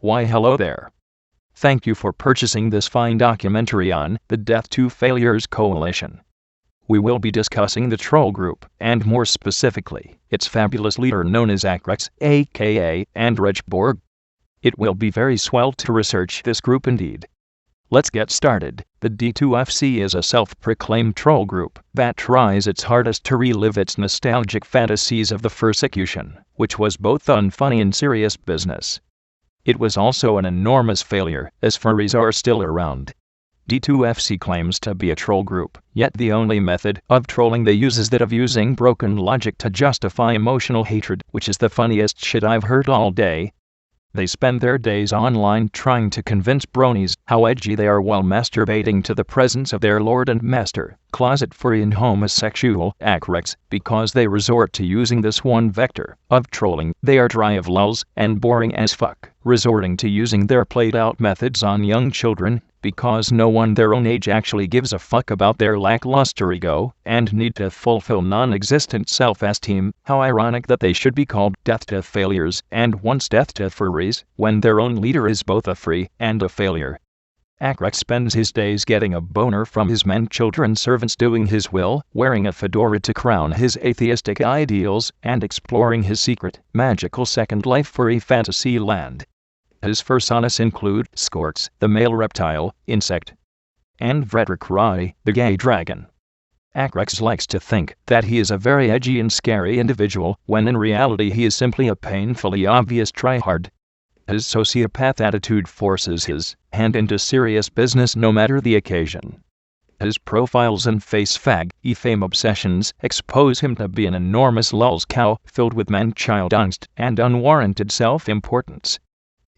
Why hello there. Thank you for purchasing this fine documentary on the Death to Failures Coalition. We will be discussing the troll group, and more specifically, its fabulous leader known as Akrekz, aka Andrej Borg. It will be very swell to research this group indeed. Let's get started. The D2FC is a self-proclaimed troll group that tries its hardest to relive its nostalgic fantasies of the persecution, which was both unfunny and serious business. It was also an enormous failure, as furries are still around. D2FC claims to be a troll group, yet the only method of trolling they use is that of using broken logic to justify emotional hatred, which is the funniest shit I've heard all day. They spend their days online trying to convince bronies how edgy they are while masturbating to the presence of their lord and master, closet furry and homosexual Akrekz. Because they resort to using this one vector of trolling, they are dry of lulz and boring as fuck, resorting to using their played-out methods on young children, because no one their own age actually gives a fuck about their lackluster ego and need to fulfill non-existent self-esteem. How ironic that they should be called death to failures and once death to furries, when their own leader is both a free and a failure. Akrekz spends his days getting a boner from his men children servants, doing his will, wearing a fedora to crown his atheistic ideals, and exploring his secret, magical second life furry fantasy land. His personas include Skorks, the male reptile, insect, and Vredrik, the gay dragon. Akrekz likes to think that he is a very edgy and scary individual, when in reality he is simply a painfully obvious tryhard. His sociopath attitude forces his hand into serious business no matter the occasion. His profiles and face fame obsessions expose him to be an enormous lulz cow filled with man-child angst and unwarranted self-importance.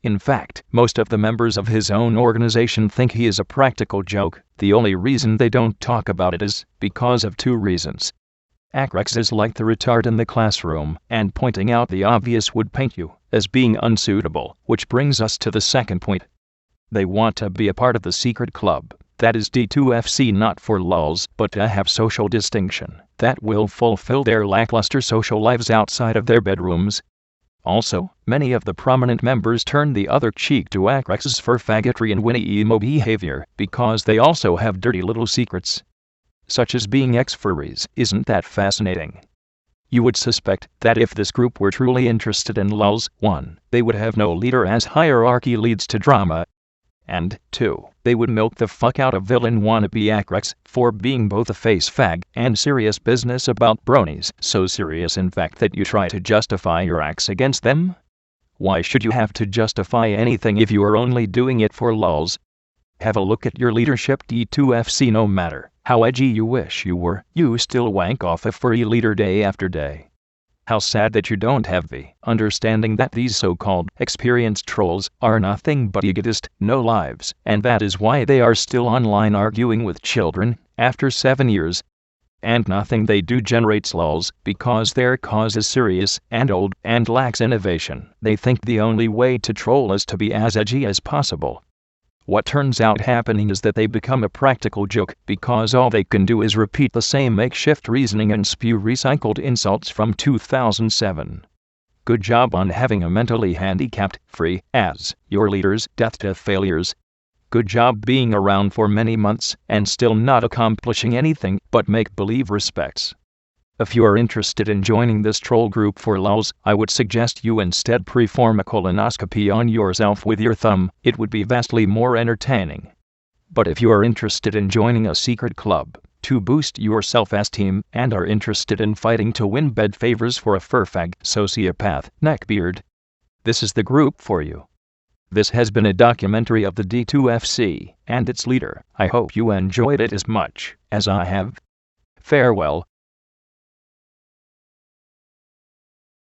In fact, most of the members of his own organization think he is a practical joke. The only reason they don't talk about it is because of two reasons. Akrekz is like the retard in the classroom, and pointing out the obvious would paint you as being unsuitable, which brings us to the second point. They want to be a part of the secret club, that is D2FC, not for lulz, but to have social distinction that will fulfill their lackluster social lives outside of their bedrooms. Also, many of the prominent members turn the other cheek to Akrex's fur faggotry and Winnie emo behavior, because they also have dirty little secrets, such as being ex-furries. Isn't that fascinating? You would suspect that if this group were truly interested in lulz, 1. They would have no leader, as hierarchy leads to drama, and 2. They would milk the fuck out of villain wannabe Akrekz for being both a face fag and serious business about bronies, so serious in fact that you try to justify your acts against them? Why should you have to justify anything if you are only doing it for lulz? Have a look at your leadership, D2FC. No matter how edgy you wish you were, you still wank off a furry leader day after day. How sad that you don't have the understanding that these so-called experienced trolls are nothing but egotists, no lives, and that is why they are still online arguing with children after 7 years. And nothing they do generates lulz, because their cause is serious and old and lacks innovation. They think the only way to troll is to be as edgy as possible. What turns out happening is that they become a practical joke, because all they can do is repeat the same makeshift reasoning and spew recycled insults from 2007. Good job on having a mentally handicapped free as your leaders, death to failures. Good job being around for many months and still not accomplishing anything but make-believe respects. If you are interested in joining this troll group for lulz, I would suggest you instead perform a colonoscopy on yourself with your thumb. It would be vastly more entertaining. But if you are interested in joining a secret club to boost your self-esteem and are interested in fighting to win bed favors for a furfag, sociopath, neckbeard, this is the group for you. This has been a documentary of the D2FC and its leader. I hope you enjoyed it as much as I have. Farewell.